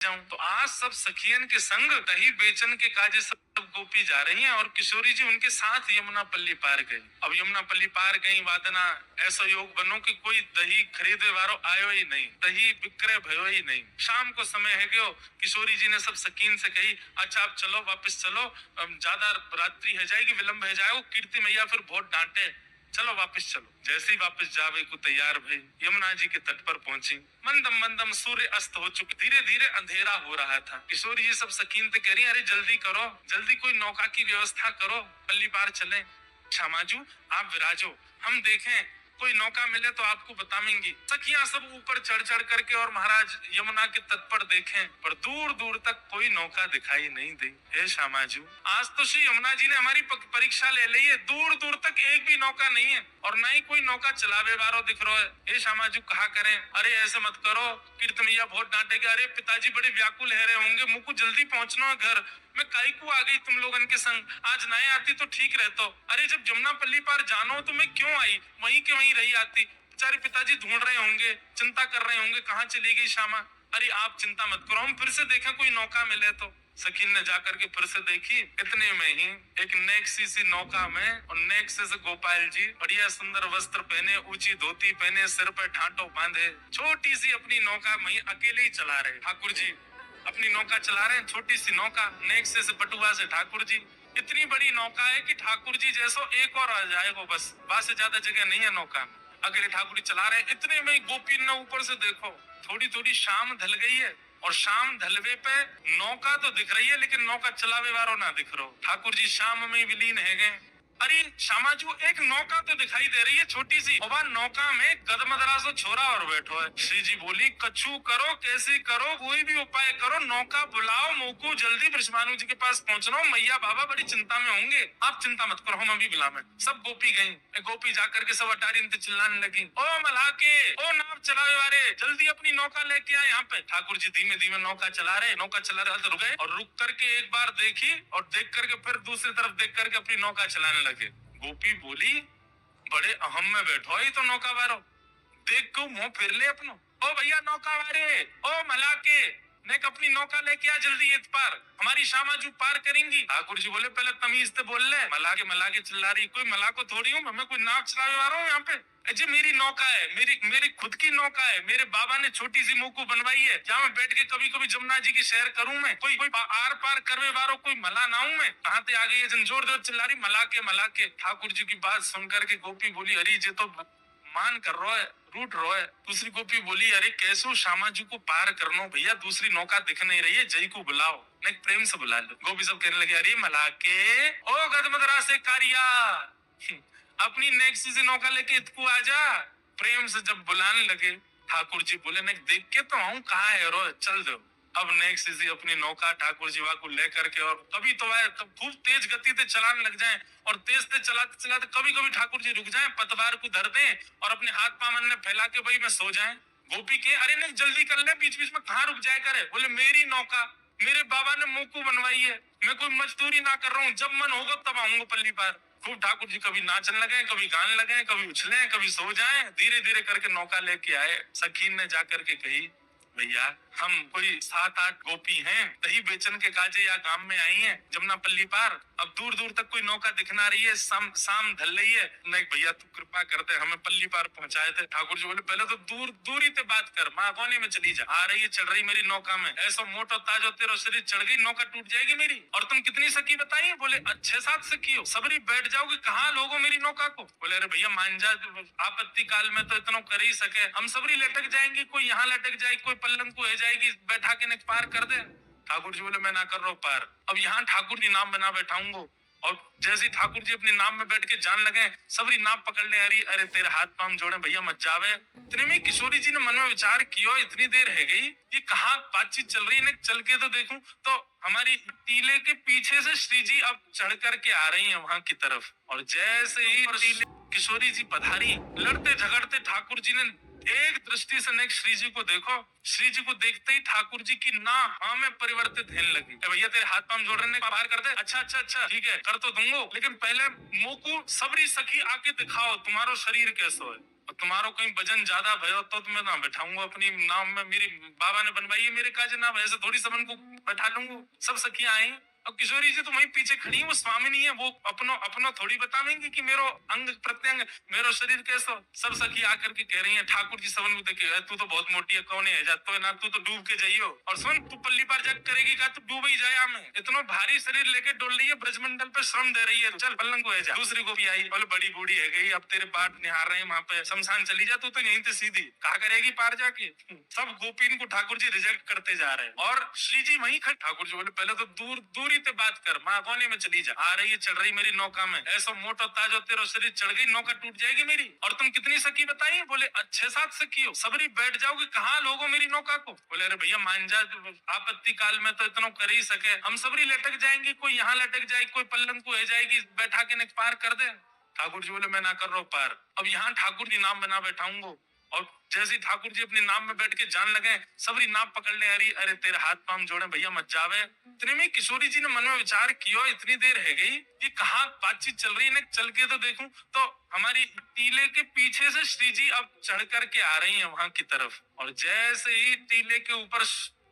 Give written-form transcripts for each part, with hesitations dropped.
जाऊं तो आज सब सखियन के संग दही बेचन के काजे सब गोपी जा रही हैं और किशोरी जी उनके साथ यमुना पल्ली पार गई। अब यमुना पल्ली पार गई वादना ऐसा योग बनो कि कोई दही खरीदे वारो आयो ही नहीं, दही विक्रय भयो ही नहीं। शाम को समय है गयो, किशोरी जी ने सब सकीन से कही अच्छा आप चलो वापस चलो, ज्यादा रात्रि है जाएगी, विलंब है जाएगा, कीर्ति मैया फिर बहुत डांटे, चलो वापस चलो। जैसे ही वापस जावे को तैयार भई यमुना जी के तट पर पहुंची। मंदम मंदम सूर्य अस्त हो चुके, धीरे धीरे अंधेरा हो रहा था। किशोरी जी सब सकीन से कह रही अरे जल्दी करो, जल्दी कोई नौका की व्यवस्था करो, पल्ली पार चले। श्यामाजू आप विराजो, हम देखें कोई नौका मिले तो आपको बताएंगी। सखियां सब ऊपर चढ़ चढ़ करके और महाराज यमुना के तट पर देखें, पर दूर दूर तक कोई नौका दिखाई नहीं दी। हे श्यामाजू आज तो श्री यमुना जी ने हमारी परीक्षा ले ली है, दूर दूर तक एक भी नौका नहीं है और न ही कोई नौका चलावे वारो दिख रहा है। हे श्यामाजू कहा करें, अरे ऐसे मत करो, कीर्त मैया बहुत डांटेगे। अरे पिताजी बड़े व्याकुल है रहे होंगे, मुझको जल्दी पहुंचना है घर, मैं काई को आ गई तुम लोगन के संग, आज नए आती तो ठीक रहतो। अरे जब जमुना पल्ली पार जानो तो मैं क्यों आई, वहीं के वहीं रही आती। बेचारे पिताजी ढूंढ रहे होंगे, चिंता कर रहे होंगे कहाँ चली गई श्यामा। अरे आप चिंता मत करो, हम फिर से देखें कोई नौका मिले तो। सकीन ने जाकर के फिर से देखी, इतने में ही एक नेक्सी सी नौका में और नेक्से से गोपाल जी बढ़िया सुंदर वस्त्र पहने, ऊंची धोती पहने, सिर पर ठाटो बांधे, छोटी सी अपनी नौका में अकेले ही चला रहे। ठाकुर जी अपनी नौका चला रहे हैं, छोटी सी नौका, नेक्से से बटुआ से ठाकुर जी। इतनी बड़ी नौका है कि ठाकुर जी जैसो एक और आ जाएगा, बस वहां से ज्यादा जगह नहीं है नौका में। अकेले ठाकुर जी चला रहे हैं, इतने में गोपी ने ऊपर से देखो थोड़ी थोड़ी शाम ढल गई है और शाम ढलवे पे नौका तो दिख रही है लेकिन नौका चलावे वालों ना दिख रहा। ठाकुर जी शाम में विलीन है गए। अरे श्यामाजू एक नौका तो दिखाई दे रही है छोटी सी, और नौका में गदमदरा सो छोरा और बैठो है। श्री जी बोली कछु करो कैसी करो, कोई भी उपाय करो, नौका बुलाओ मोको जल्दी ब्रजभानु जी के पास पहुंचना, मैया बाबा बड़ी चिंता में होंगे, आप चिंता मत करो हम अभी बुलावे। सब गोपी गयी, गोपी जाकर के सब अटारी चिल्लाने लगी, ओ मलाके, ओ नाव चलावे वाले, जल्दी अपनी नौका लेके आए यहाँ पे। ठाकुर जी धीमे धीमे नौका चला रहे, नौका चला रहे तो रुके और रुक करके एक बार देखी और देख करके फिर दूसरी तरफ देख करके अपनी नौका चलाने लगे। गोपी बोली बड़े अहम में बैठो ही तो नौका वारो, देख को मुंह फिर ले अपनो, ओ भैया नौका वारे, ओ मलाके, नेक अपनी नौका लेके आ जल्दी इत पार, हमारी श्यामाजू पार करेंगी। ठाकुर जी बोले पहले तमीज से बोल ले, मलाके चिल्ला रही, कोई मलाको थोड़ी हूँ मैं, कोई नाव चलावे वाला हूँ यहाँ पे। जी मेरी नौका है, मेरी खुद की नौका है, मेरे बाबा ने छोटी सी मोकू बनवाई है, जहाँ मैं बैठ के कभी कभी जमुना जी की सैर करूँ मैं, कोई आर पार करवे वारो कोई मला ना हूँ मैं। कहाँ से आ गई है जोर जोर चिल्ला रही मलाके। ठाकुर जी की बात सुनकर के गोपी बोली अरे जी तो मान कर रो है, रूट रो है। दूसरी गोपी बोली अरे कैसो श्यामा जी को पार करनो भैया, दूसरी नौका दिख नहीं रही है, जय को बुलाओ, नहीं प्रेम से बुला लो। गोपी सब कहने लगे अरे मलाके, ओ गदमदरा से कारिया, अपनी नेक्स्ट सी नौका लेके इतकू आजा। प्रेम से जब बुलाने लगे ठाकुर जी बोले नहीं देख के तो आऊं, कहाँ है रो, चल दो। अब नेक्स्ट सी अपनी नौका ठाकुर जी को लेकर के और कभी तो वह खूब तेज गति से चलाने लग जाएं और तेज से चलाते चलाते कभी कभी ठाकुर जी रुक जाएं, पतवार को धर दें और अपने हाथ पामन में फैला के भाई में सो जाएं। गोपी के अरे नहीं जल्दी कर ले, बीच बीच में कहाँ रुक जाए करे। बोले मेरी नौका, मेरे बाबा ने मोकू बनवाई है, मैं कोई मजदूरी ना कर रहा हूँ, जब मन होगा तब आऊंगा पल्ली पार। खूब ठाकुर जी कभी नाचने लगे, कभी गाने लगे, कभी उछले, कभी सो जाएं। धीरे धीरे करके नौका लेके आए। सखीन ने जाकर के कही भैया हम कोई 7-8 गोपी हैं, दही बेचन के काजे या गांव में आई हैं जमुना पल्ली पार, अब दूर दूर तक कोई नौका दिखना रही है, शाम ढल रही है, नहीं भैया तू कृपा कर दे, हमें पल्ली पार पहुंचाए थे। ठाकुर जी बोले पहले तो दूरी से बात कर, माँ कोने में चली जा, आ रही है चढ़ रही मेरी नौका में, ऐसा मोटो ताजो तेरो शरीर चढ़ गई, नौका टूट जाएगी मेरी। और तुम कितनी सखी बताइए? बोले 6-7 सखी हो, सबरी बैठ जाओगे, कहाँ लोगो मेरी नौका को? बोले अरे भैया मान जा, आपत्ति काल में तो इतना कर ही सके, हम सबरी लटक जाएंगे, कोई यहाँ लटक जाए, कोई पल्लंग को जाएगी, बैठा के पार कर दे। ठाकुर जी बोले मैं ना कर रहा हूँ पार, अब यहाँ ठाकुर जी नाम बना बैठाऊंगा। और जैसे ठाकुर जी अपने नाम में बैठ के जान लगे, सबरी नाम पकड़ ले, अरे तेरे हाथ पाम जोड़े भैया मत जावे। इतने में किशोरी जी ने मन में विचार किया, इतनी देर है गई, ये कहाँ बातचीत चल रही है, चल के तो देखूं तो हमारी टीले के पीछे से श्री जी अब चढ़ करके आ रही है वहां की तरफ। और जैसे ही किशोरी जी पधारी, लड़ते झगड़ते ठाकुर जी ने एक दृष्टि से नेक श्री जी को देखो, श्री जी को देखते ही ठाकुर जी की ना हाँ में परिवर्तित होने लगी। भैया तेरे हाथ पाम जोड़ रहे, बाहर कर दे। अच्छा ठीक है कर तो दूंगा, लेकिन पहले मोकू सबरी सखी आके दिखाओ तुम्हारो शरीर कैसो है। और तुम्हारो कहीं वजन ज्यादा भयो तो मैं ना बैठाऊंगा अपनी नाव में, मेरी बाबा ने बनवाई है मेरे काज नाव, ऐसे थोड़ी सबन को बैठा लूंगा। सब सखियां आई और किशोरी जी तो वहीं पीछे खड़ी है, वो स्वामिनी है, वो अपनो अपनो थोड़ी बतावेंगे कि मेरो अंग प्रत्यंग मेरो शरीर कैसा। सब सखी आकर के कह रही है ठाकुर जी सबन को देखे, तू तो बहुत मोटी है, कौन है जातो है ना, तू तो डूब के जाइयो। और सुन, तू पल्ली पार जग करेगी का, तू डूब ही जाए हमें, इतना भारी शरीर लेके डोल रही है, ब्रजमंडल पे श्रम दे रही है, चल पलंग को है जा। दूसरी को भी आई, बोले बड़ी बूढ़ी है गई, अब तेरे बाट निहार रहे हैं वहां पे, शमशान चली जा, तू तो यहीं से सीधी कहा करेगी पार जाके। सब गोपीन को ठाकुर जी रिजेक्ट करते जा रहे हैं और श्री जी वहीं खड़े। ठाकुर जी बोले पहले तो दूर दूरी से बात कर, माँ कोने में चली जा, आ रही है चढ़ रही मेरी नौका में, ऐसा मोटा ताजो तेरा शरीर चढ़ गई, नौका टूट जाएगी मेरी। और तुम कितनी सखी बताई? बोले 6-7 सखी हो, सबरी बैठ जाओगे, कहाँ लोगो मेरी नौका को। बोले अरे भैया मान जा, आपत्ति काल में तो इतना कर ही सके, हम सबरी लटक जाएंगे, कोई यहाँ लटक जाएगी, कोई पल्लंग को है जाएगी, बैठा के पार कर दे। ठाकुर जी बोले मैं ना कर रहा हूँ पार, अब यहाँ ठाकुर जी नाम बना बैठाऊंगा। और जैसे ठाकुर जी अपने नाम में बैठ के जान लगे, सबरी नाम पकड़ने आ रही, अरे तेरे हाथ पांव जोड़े भैया मत जावे। इतने में किशोरी जी ने मन में विचार किया, इतनी देर है गई, ये कहाँ बातचीत चल रही है, चल के तो देखूं। तो हमारी टीले के पीछे से श्री जी अब चढ़ करके आ रही है वहां की तरफ, और जैसे ही टीले के ऊपर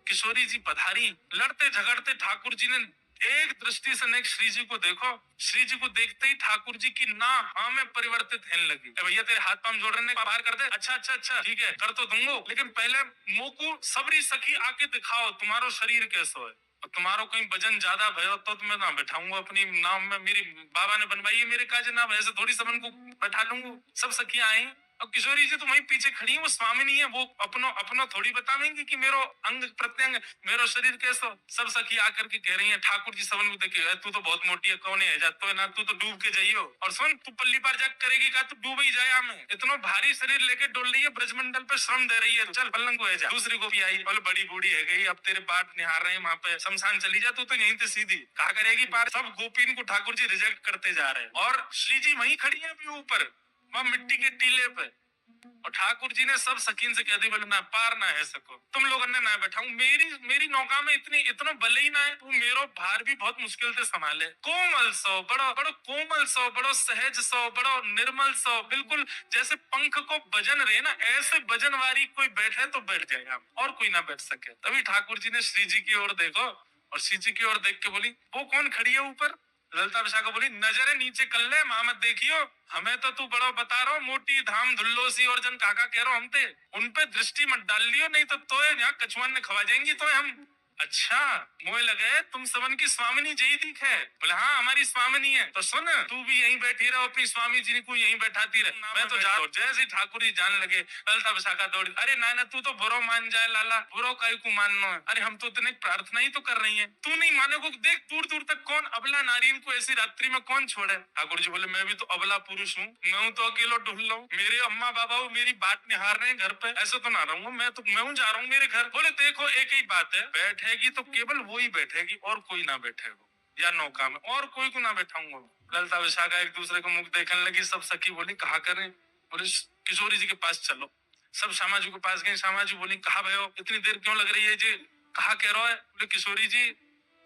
किशोरी जी पधारी, लड़ते झगड़ते ठाकुर जी ने एक दृष्टि से नेक श्री जी को देखो। श्री जी को देखते ही ठाकुर जी की ना हाँ में परिवर्तित होने लगी। भैया तेरे हाथ पांव जोड़ रहे, बाहर कर दे। अच्छा अच्छा अच्छा ठीक है कर तो दूंगा, लेकिन पहले मोको सबरी सखी आके दिखाओ तुम्हारो शरीर कैसा है, और तुम्हारो कहीं वजन ज्यादा भयो तो मैं ना बैठाऊंगा अपनी नाव में, मेरी बाबा ने बनवाई है मेरे काज नाव, ऐसे थोड़ी सबन को बैठा लूंगा। सब सखियां आई और किशोरी जी तो वहीं पीछे खड़ी है, वो स्वामिनी है, वो अपनो अपनो थोड़ी बतावेंगे कि मेरो अंग प्रत्यंग मेरो शरीर कैसा। सब सखी आकर के कह रही है ठाकुर जी सबन को देखे, तू तो बहुत मोटी है, कौन है जातो है ना, तू तो डूब के जाइयो। और सुन, तू पल्ली पार जग करेगी का, तू डूब ही जाए हमें, इतना भारी शरीर लेके डोल रही है, ब्रजमंडल पे श्रम दे रही है, चल पलंग को है जा। दूसरी को भी आई, बोले बड़ी बूढ़ी है गई, अब तेरे बाट निहार रहे हैं वहां पे, शमशान चली जा, तू तो यहीं से सीधी कहा करेगी पार। सब गोपीन को ठाकुर जी रिजेक्ट करते जा रहे हैं और श्री जी वहीं खड़ी है अभी ऊपर वहां मिट्टी के टीले पे। और ठाकुर जी ने सब सकीन से कह दी, बोले ना पार ना है सको, तुम लोगों ने ना बैठाऊं, मेरी मेरी नौका में इतना बल ही ना है, तू मेरो भार भी बहुत मुश्किल से संभाले। कोमल सो बड़ो बड़ो कोमल सो, बड़ो सहज सो, बड़ो निर्मल सो, बिल्कुल जैसे पंख को वजन रहे ना, ऐसे वजन वाली कोई बैठे तो बैठ जाए आप, और कोई ना बैठ सके। तभी ठाकुर जी ने श्री जी की ओर देखो और श्री जी की ओर देख के बोली, वो कौन खड़ी है ऊपर? ललिता विशाखा बोली, नजरे नीचे कर ले, मामत देखियो, हमें तो तू बड़ा बता रहा, मोटी धाम धुल्लो सी और जन काका कह रहा हम ते, उन पे दृष्टि मत डाल लियो, नहीं तो यहाँ कछुआन ने खवा जाएंगी तो हम। अच्छा मोए लगे तुम सबन की स्वामिनी जई दिख है। बोले हाँ हमारी स्वामिनी है। तो सुन, तू भी यहीं बैठी रहो, अपनी स्वामी जी को यहीं बैठाती रहे, मैं तो जा। जैसे ठाकुर जी जान लगे, ललिता विशाखा दौड़ी, अरे ना तू तो बुरो मान जाए लाला, बुरो काय को मानना है, अरे हम तो इतने प्रार्थना ही तो कर रही है, तू नहीं मानोगे, देख दूर दूर तक कौन अबला नारी को ऐसी रात्रि में कौन छोड़े। ठाकुर जी बोले मैं भी तो अबला पुरुष हूँ, मैं हूँ तो अकेलो ढूंढ लो, मेरे अम्मा बाबा मेरी बात निहार रहे हैं घर पे, ऐसे तो ना रहूंगा मैं, तो मैं हूँ जा रहा हूँ मेरे घर। बोले देखो एक ही बात है, बैठेगी तो केवल वो ही बैठेगी और कोई ना बैठेगा, या नौका में और कोई को ना बैठाऊंगा। ललिता विशाखा एक दूसरे को मुख देखने लगी। सब सखी बोली कहा करें? बोले किशोरी जी के पास चलो। सब श्यामा जी के पास गए। श्यामा जी बोली कहा भयो इतनी देर क्यों लग रही है जी, कहा कह रहा है? बोले किशोरी जी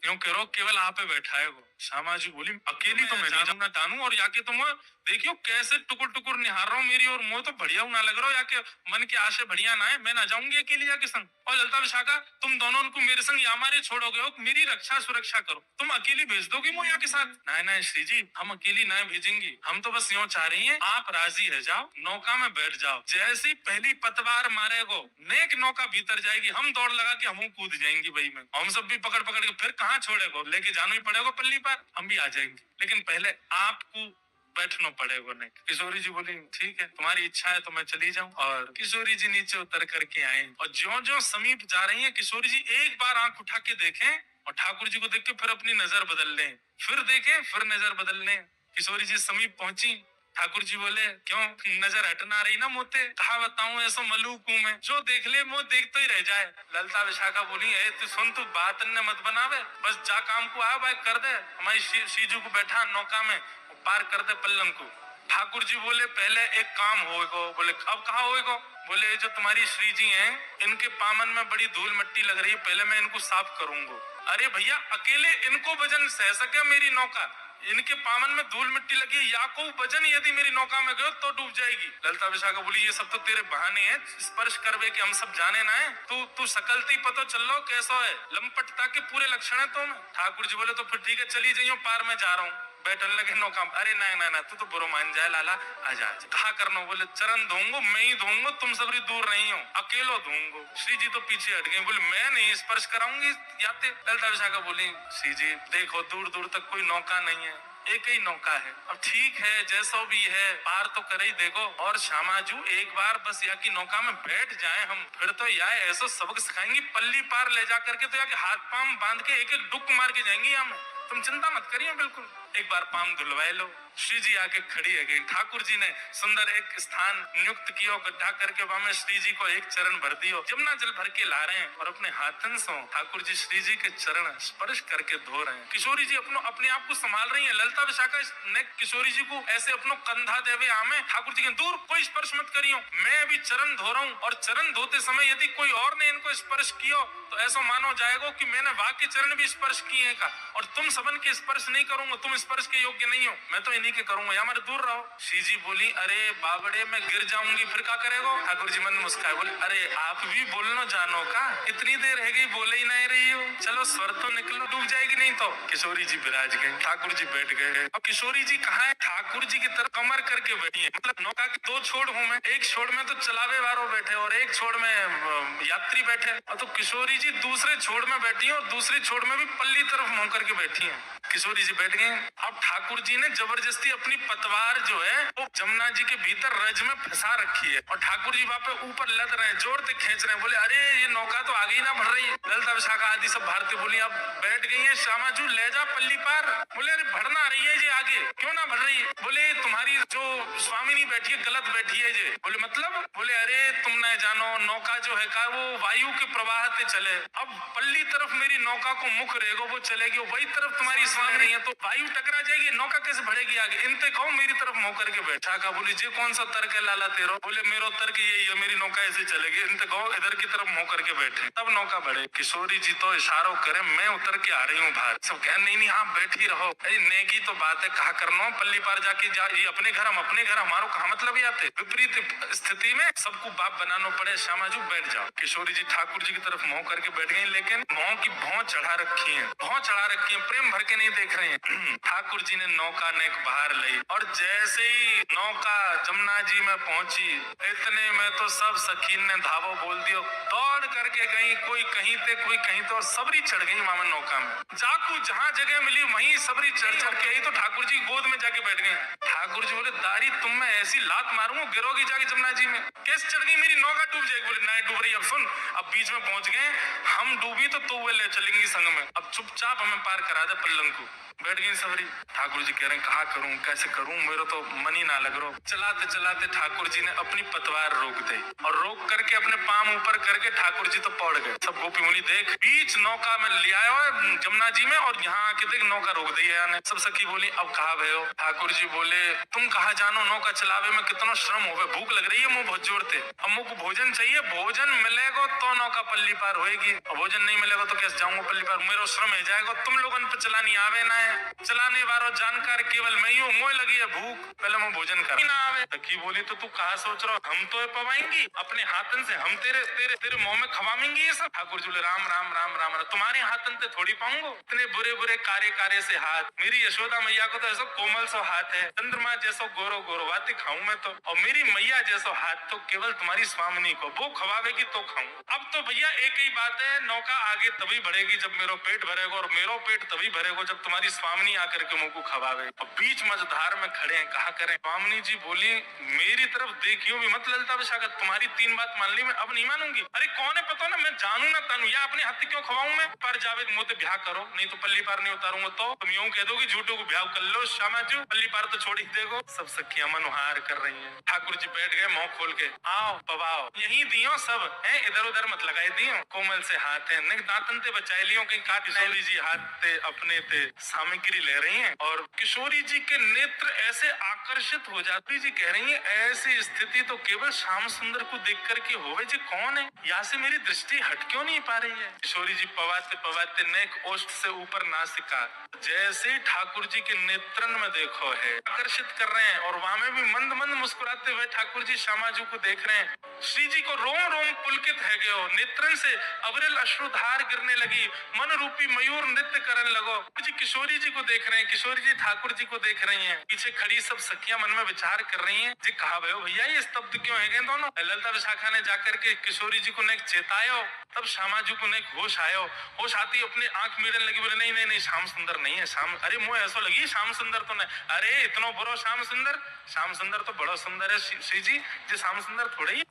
क्यों कह रहा केवल आप पे बैठा है वो। श्यामा जी बोली अकेली तो मैं नहीं ना जानू, और याके तुम देखियो कैसे टुकुर टुकुर निहार रहा हूँ मेरी, और मुझे तो बढ़िया ना लग रहा हो, याके मन के आशे बढ़िया ना है, मैं ना जाऊंगी अकेली जाके संग। और ललिता विशाखा तुम दोनों उनको मेरे संग या हमारे छोड़ोगे हो, मेरी रक्षा सुरक्षा करो, तुम अकेली भेज दोगी मोया के साथ? नहीं नहीं श्री जी हम अकेली नहीं भेजेंगी, हम तो बस यूँ चाह रही है आप राजी रह जाओ, नौका में बैठ जाओ, जैसी पहली पतवार मारेगो नेक नौका भीतर जाएगी, हम दौड़ लगा के हम कूद जाएंगी भाई में, हम सब भी पकड़ पकड़ के फिर कहाँ छोड़ेगो, लेके जाना ही पड़ेगा पल्ली पर, हम भी आ जाएंगे, लेकिन पहले आपको बैठना पड़ेगा। नहीं किशोरी जी बोली ठीक है तुम्हारी इच्छा है तो मैं चली जाऊं। और किशोरी जी नीचे उतर करके आए, और ज्यो ज्यो समीप जा रही है किशोरी जी एक बार आंख उठा के देखें और ठाकुर जी को देख के फिर अपनी नजर बदल लें, फिर देखें फिर नजर बदल लें। किशोरी जी समीप पहुंची। ठाकुर जी बोले क्यों नजर हटना रही ना मोते, कहा बताऊं ऐसा मलूक हूँ मैं, जो देख ले मुँह देखते ही रह जाए। ललिता विशाखा बोली तू सुन, तू बात न मत बनावे, बस जा काम को आ भाई कर दे, हमारी शीजू को बैठा नौका में पार कर दे पल्लंग को। ठाकुर जी बोले पहले एक काम होएगा। बोले अब कहा होएगा? बोले जो तुम्हारी श्री जी हैं इनके पामन में बड़ी धूल मिट्टी लग रही है, पहले मैं इनको साफ करूंगा। अरे भैया अकेले इनको वजन सह सके मेरी नौका, इनके पावन में धूल मिट्टी लगी है, या को वजन यदि मेरी नौका में गयो तो डूब जाएगी। ललिता विशाखा बोली ये सब तो तेरे बहाने हैं, स्पर्श करवे के हम सब जाने ना है, तू सकलती पतो चल लो कैसो है, लंपटता के पूरे लक्षण है तुम। ठाकुर जी बोले तो फिर ठीक है चली जाइयो, पार में जा रहा हूँ। बैठने लगे नौका। अरे ना तू तो बुरो मान जाए लाला, आजा आजा। कहा करनो? बोले चरण धोऊंगो, मैं ही धोऊंगो, तुम सबरी दूर नहीं हो, अकेलो धोऊंगो। श्री जी तो पीछे हट गए, बोले मैं नहीं स्पर्श कराऊंगी याते। ललिता विशाखा बोली श्री जी देखो दूर दूर तक कोई नौका नहीं है, एक ही नौका है, अब ठीक है जैसो भी है, पार तो कर ही देखो। और श्यामाजू एक बार बस या की नौका में बैठ जाए हम, फिर तो या ऐसा सबक सिखाएंगी, पल्ली पार ले जा करके तो या के हाथ पांव बांध के एक एक डुक मार के जाएंगी हम। तुम चिंता मत करिए, बिल्कुल एक बार पाम धुलवाए लो। श्री जी आके खड़ी है गई। ठाकुर जी ने सुंदर एक स्थान नियुक्त किया, गड्ढा करके वहां में श्री जी को एक चरण भर दियो। जमुना जल भर के ला रहे हैं और अपने हाथन से ठाकुर जी श्री जी के चरण स्पर्श करके धो रहे हैं। किशोरी जी अपने आप को संभाल रही है। ललिता विशाखा ने किशोरी जी को ऐसे अपनो कंधा देवे आमे, ठाकुर जी के दूर कोई स्पर्श मत करियो, मैं अभी चरण धो रहा हूँ। और चरण धोते समय यदि कोई और ने इनको स्पर्श किया तो ऐसा मानो जाएगा कि मैंने वाक के चरण भी स्पर्श किए का, और तुम सबन के स्पर्श नहीं करूंगा, तुम स्पर्श के योग्य नहीं हो, मैं तो इन्हीं के करूंगा, या मेरे दूर रहो। श्री जी बोली अरे बाबड़े मैं गिर जाऊंगी फिर क्या करेगो? ठाकुर जी मन मुस्काए बोले अरे आप भी बोलना जानो का, इतनी देर है गई बोले ही नहीं रही हो, चलो स्वर तो निकलो, डूब जाएगी नहीं तो। किशोरी जी विराज गए, ठाकुर जी बैठ गए। अब किशोरी जी कहाँ है? ठाकुर जी की तरफ कमर करके बैठी है, मतलब नौका के दो छोड़ हूँ मैं, एक छोड़ में तो चलावे वालों बैठे और एक छोड़ में यात्री बैठे, और तो किशोरी जी दूसरे छोड़ में बैठी है और दूसरी छोड़ में भी पल्ली तरफ मुंह करके बैठी है। किशोरी जी बैठ गए। अब ठाकुर जी ने जबरदस्ती अपनी पतवार जो है वो जमुना जी के भीतर रज में फंसा रखी है, और ठाकुर जी वहाँ पे ऊपर लद रहे हैं, जोर से खींच रहे हैं। बोले अरे ये नौका तो आगे ही ना बढ़ रही है। ललिता विशाखा आदि सब भारतीय बोली अब बैठ गई है, श्यामाजू ले जा पल्ली पार। बोले अरे बढ़ना आ रही है ये आगे, क्यों ना बढ़ रही है? बोले तुम्हारी जो स्वामिनी बैठी है गलत बैठी है ये। बोले मतलब? बोले अरे तुम न जानो नौका जो है का वो वायु के प्रवाह से चले, अब पल्ली तरफ मेरी नौका को मुख रहेगा वो चलेगी, वही तरफ तुम्हारी स्वामी रही है तो वायु टकरा जाएगी, नौका कैसे बढ़ेगी आगे? इनते कहो मेरी तरफ मुंह करके बैठा का। बोली जी कौन सा तर्क है लाला तेरो? बोले मेरो तर्क यही है, मेरी नौका ऐसे चलेगी, इनते कहो इधर की तरफ मुंह करके बैठे तब नौका बढ़े। किशोरी जी तो इशारों करे मैं उतर के आ रही हूँ बाहर। सब कह नहीं हाँ बैठी रहो, नेकी तो बात है, कहा करना पल्ली पार जाके ये अपने घर हम अपने घर, हमारो कहा मतलब ही आते। विपरीत स्थिति में सबको बाप बनाना पड़े, श्यामाजू बैठ जाओ। किशोरी जी ठाकुर जी की तरफ मुंह करके बैठ गई, लेकिन मुंह की भौं चढ़ा रखी है, भौं चढ़ा रखी है, प्रेम भर के नहीं देख रहे हैं। ठाकुर जी ने नौका नेक बाहर ली, और जैसे ही नौका जमुना जी में पहुंची इतने में तो सब सखीन ने धावो बोल दियो, दौड़ करके गई, कोई कहीं थे कोई कहीं तो, और सबरी चढ़ गई मामा नौका में। जाकू जहाँ जगह मिली वहीं सबरी चढ़ के आई तो ठाकुर जी गोद में जाके बैठ गए। ठाकुर जी बोले दारी तुम मैं ऐसी लात मारूंगा गिरोगी जाके जमुना जी में, कैसे चढ़ गई मेरी नौका डूब जाएगी? बोले नहीं डूब रही। अब सुन अब बीच में पहुंच गए हम, डूबी तो वे ले चलेंगी संग में, अब चुपचाप हमें पार करा दे पल्लन को। बैठ गई सबरी। ठाकुर जी कह रहे हैं कहा करूं कैसे करूं, मेरा तो मन ही ना लग रहा। चलाते चलाते ठाकुर जी ने अपनी पतवार रोक दी, और रोक करके अपने पाम ऊपर करके ठाकुर जी तो पौड़ गए। सब गोपी मुनि देख बीच नौका में ले आयो है जमुना जी में, और यहाँ आके देख नौका रोक दी है। सब सखी बोली अब कहा भय हो? ठाकुर जी बोले तुम कहा जानो नौका चलावे में कितना श्रम हो, भूख लग रही है मुंह बहुत जोर से, अब मुंह को भोजन चाहिए, भोजन मिलेगा तो नौका पल्ली पार होएगी, भोजन नहीं मिलेगा तो कैसे जाऊंगा पल्ली पार, मेरा श्रम है जाएगा, तुम लोगन पे चलानी आवे ना है, चलाने वालों जानकार केवल मैं ही हूँ, मोह लगी है भूख, पहले मैं भोजन कर ना आवे। सखी बोली तो तू कहा सोच रहा, हम तो पवाएंगी अपने हाथन से, हम तेरे तेरे तेरे मुंह में खवाएंगे ये सब। ठाकुर जी बोले राम राम राम राम, तुम्हारे हाथन से थोड़ी पाऊंगो, इतने बुरे बुरे कार्य से हाथ, मेरी यशोदा मैया को तो ऐसा कोमल सो हाथ है, चंद्रमा जैसो गोरो गोरो बातें खाऊं मैं तो, और मेरी मैया जैसो हाथ तो केवल तुम्हारी स्वामिनी को, वो खवावेगी तो खाऊं। अब तो भैया एक ही बात है, नौका आगे तभी बढ़ेगी जब मेरो पेट भरेगा, और मेरो पेट तभी भरेगा जब तुम्हारी स्वामिनी आकर के मुंह को खवावे। और बीच मझधार में खड़े हैं, कहा करें? स्वामिनी जी बोली मेरी तरफ देखियो भी मत ललिता विशाखा, तुम्हारी 3 बात मान ली मैं अब नहीं मानूंगी। अरे कौन है पता ना, मैं जानू ना तानू, या अपने हाथ क्यों खवाऊं मैं? पर जावे मुझे ब्याह करो, नहीं तो पल्ली पार नहीं उतारूंगा, तो तुम यूं कह दोगी झूठों को ब्याह कर लो श्यामाजू, पल्ली पार तो छोड़ ही देगो। सब सखियां मनोहार कर रही हैं। ठाकुर जी बैठ गए मुंह खोल के, आओ पवाओ, यही दियो सब है, इधर उधर मत लगाए दियो, कोमल से हाथ है, दांतन ते बचाए लियो कहीं काट। किशोरी जी हाथ ते अपने ते सामग्री ले रही हैं, और किशोरी जी के नेत्र ऐसे आकर्षित हो जाती जी कह रही है ऐसी स्थिति तो केवल श्याम सुंदर को देख करके होवे जी, कौन है? या से मेरी दृष्टि हट क्यों नहीं पा रही है। किशोरी जी पवाते पवाते नेक ओष्ठ से ऊपर नासिका, जैसे ठाकुर जी के नेत्रन में देखो है, आकर्षित कर रहे हैं। और वहां में भी मंद मंद मुस्कुराते हुए ठाकुर जी श्यामाजू को देख रहे हैं। श्री जी को रोम रोम पुलकित है गयो, नेत्रन से अविरल अश्रुधार गिरने लगी, मन रूपी मयूर नृत्य करने लगो। जी किशोरी जी को देख रहे हैं, किशोरी जी ठाकुर जी को देख रही हैं। पीछे खड़ी सब सखियां मन में विचार कर रही हैं, जी कहा भयो भैया ये स्तब्ध क्यों है दोनों। ललिता विशाखा ने जाकर के किशोरी जी को नेक चेतायो, तब श्यामाजू को नेक होश आयो। होश आती अपनी आंख मीड़ने लगी, बोले नहीं नहीं नहीं श्याम सुंदर नहीं है। श्याम, अरे मुझे ऐसा लगी श्याम सुंदर तो नहीं। अरे इतना बुरा श्याम सुंदर, श्याम सुंदर तो बड़ा सुंदर है श्री जी, श्याम सुंदर थोड़े ही।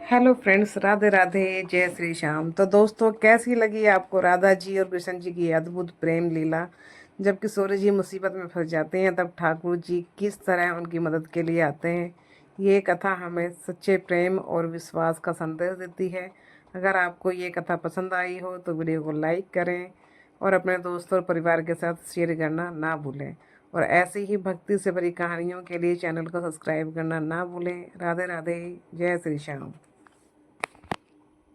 हेलो फ्रेंड्स, राधे राधे, जय श्री श्याम। तो दोस्तों, कैसी लगी आपको राधा जी और कृष्ण जी की अद्भुत प्रेम लीला। जब किशोरी जी मुसीबत में फंस जाते हैं तब ठाकुर जी किस तरह उनकी मदद के लिए आते हैं। ये कथा हमें सच्चे प्रेम और विश्वास का संदेश देती है। अगर आपको ये कथा पसंद आई हो तो वीडियो को लाइक करें और अपने दोस्तों और परिवार के साथ शेयर करना ना भूलें। और ऐसी ही भक्ति से भरी कहानियों के लिए चैनल को सब्सक्राइब करना ना भूलें। राधे राधे, जय श्री श्याम।